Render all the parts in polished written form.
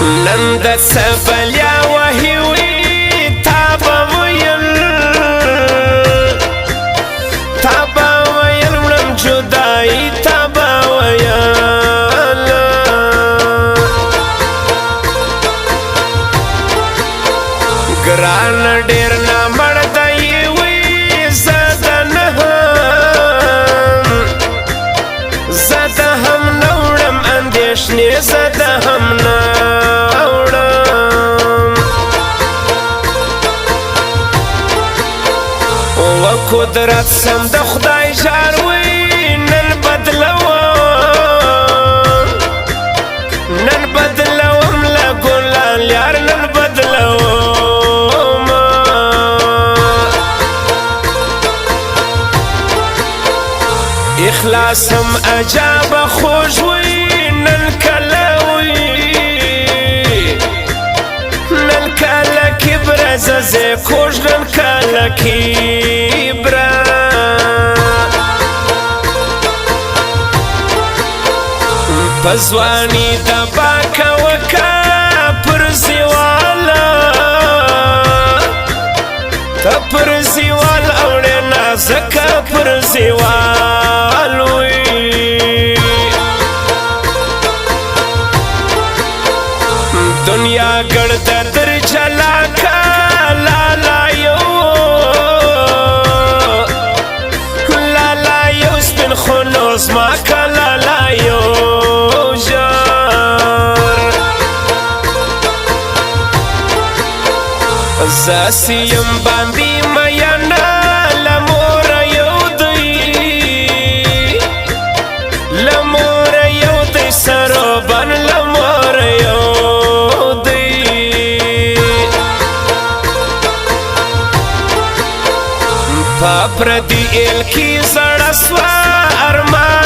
نن د سبلیا وهی وی تابا ویل وړم جدائی تابا ویل ګران ډیر نامړ دی وی زده هم نوړم اندیشنې زده هم قدرت سم د خدای جاروي نن بدلوم لګولان یار نن بدلوم اخلاص هم عجاب خوش وي نن کله کبر زه کوش نن کله کبر پزوانی دبا کوکا پرزیوالا تا پرزیوال اوڑے نازکا پرزیوالوی دنیا گرد در جلاکا لالایو سپن خلوص ماکا لالایو زاسیم باندی میانا لمور یو دی سروبان لمور یو دی پاپردی ایل کی زڑسوا ارمان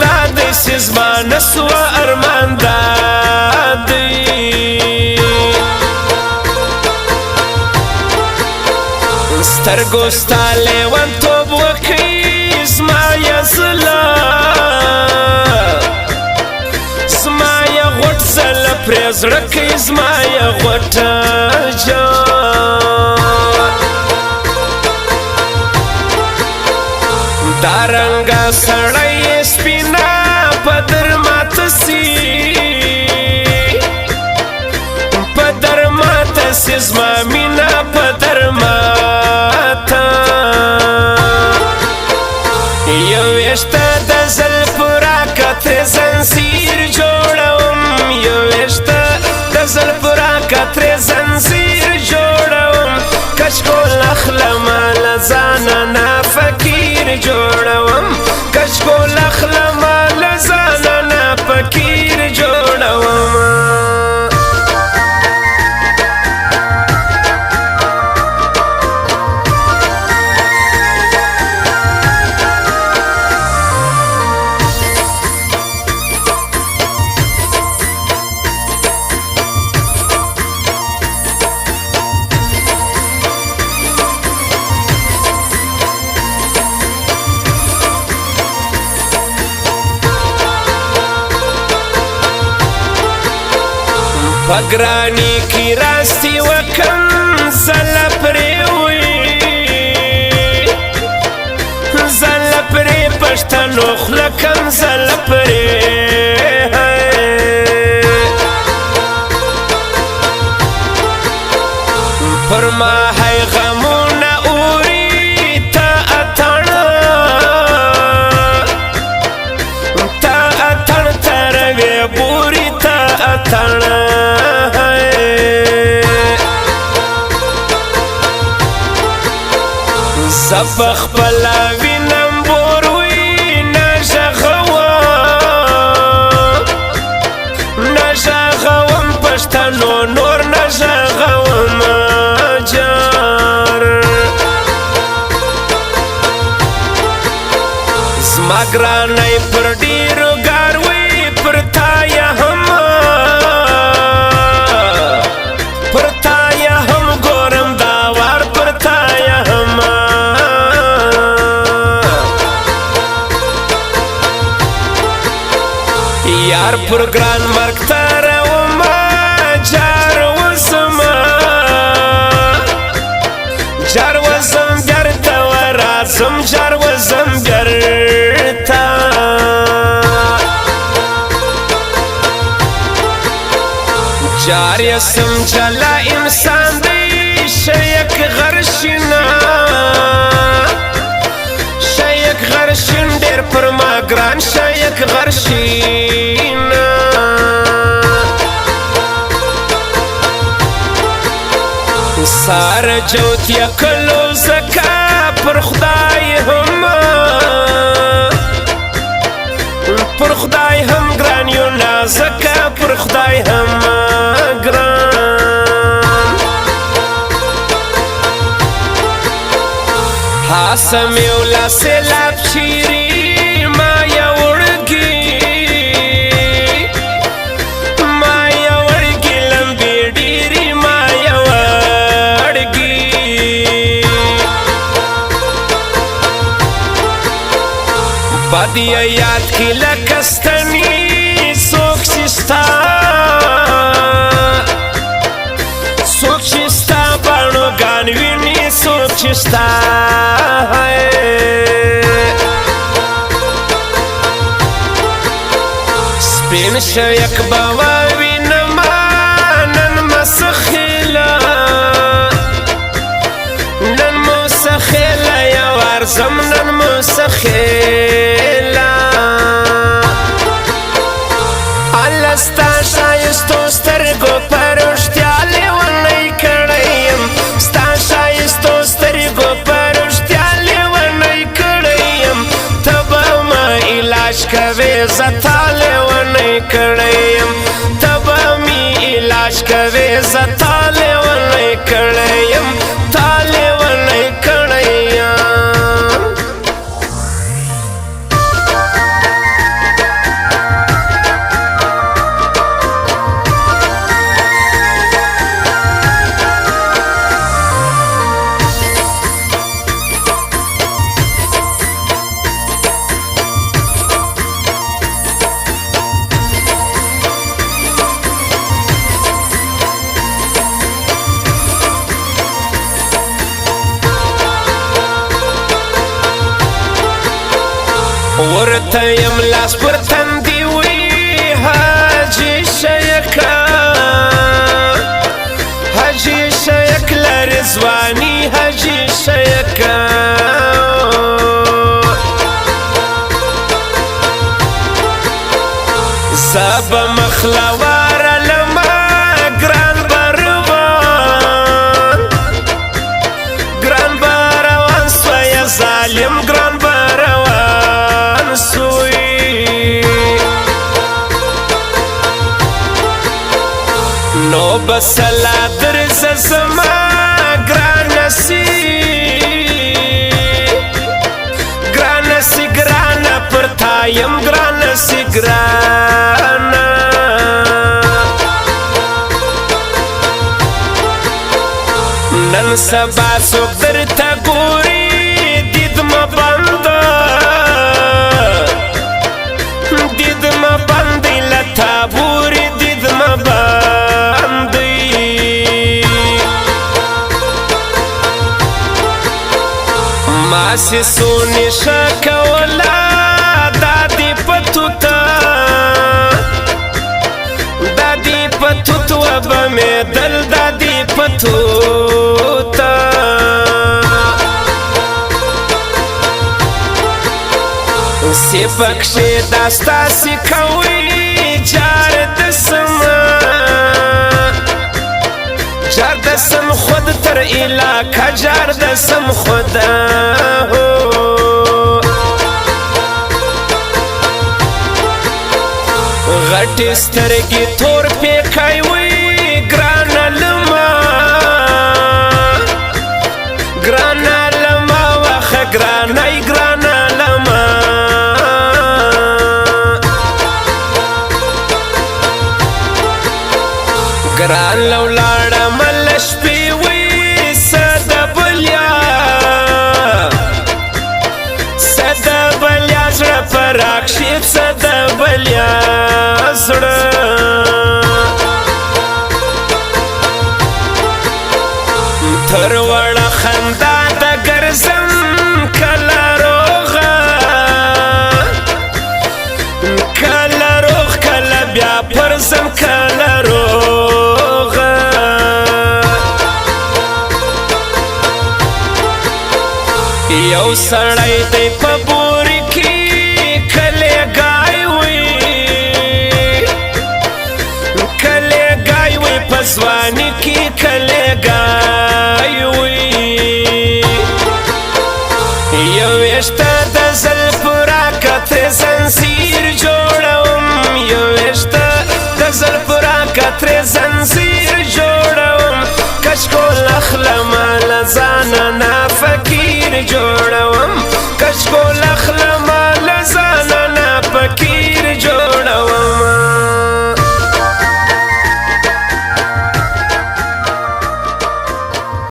دادی سزمان سوا ارمان دادی سترگو ستا لیوان توب وکی زمایا غٹ زل پریز رکی زمایا غٹ جان دارنگا سڑای سپینا پدر مات سی زما مینا پدر مات یو ویشتا د زلف راکتر زنزیر جوړوم یو ویشتا د زلف راکتر زنزیر جوړوم کچکول اخلم لزاننا فکیر جوړوم کچکول اخلم لزاننا فکیر جوړوم پگرانی کی راستی وکم زل پری پشتنو خلکم زل پری پر ما ہے غمون اوری تا اتن تروی بوری تا اتن سبخ پلا وینم بوروی نژغوم پشتنو نور نژغوم جار زما ګرانۍ پر ډیرو ګاروي پر تایا هم ګورم داوار پر تایا هم یار پر ګران مرګ ته رومه جار وزمه جار وزم بیرته ورازم جار وزم بیرته جار یسم جلا انسان دی شیک غرشنا شیک غرشن ډیر پر ما ګران شیک غرشینا سار جوتیا کلو زکا پر خدای هم پر خدای هم ګران یو نازکا پر خدای هم ګران حاسمی اولا سیلاب شیری ما یا وړګي ما یا وړګي لمبي ډيري ما یا وړګي بادي یاد کی لکستنی سوک شستا سوک شستا بانو گانوینی سوک شستا سپین شویک باوی نما نن مسخیلا نن مسخیلا یا ورزم نن مسخیلا ستا شایستو سترګو پرشتیا لیونی کړیم ستا شایستو سترګو پرشتیا لیونی کړیم ته به ما علاج کوې زه تا لیونی کړیم ته به مې علاج کوې زه تا لیونی کړیم تا لیونی کړیم ورته یم لاس پر تندي وی حاجی شیکا حاجی شیک لرزوانی حاجی شیکا زاب مخلوار لما گران باروان سوی ظالم گران باروان سوی نو بسلا درز زما گرانسی گرانا پرتایم گرانسی گرانا نن سبا سوک در تا گوری دید ما بنده دید ما بندی لتا بوری دید ما بندی ماسی سونی شکولا دادی پتوتا دادی پتوتا وبا می دل دادی پتوتا سی پکشی داستا سی کوی جار دسم خود تر علاقه جار دسم خود غټی سترګې تور پیکای وی ګرانه لما واخه ګرانای ګرانه لما ګران لولاړه ملش پی وی سدبلیا زړه پر راکشیب سدبلیا زم کله روغه یو سړی دی په بوري کې کله ګای وي کله ګای وي په ځواني کې کله ګای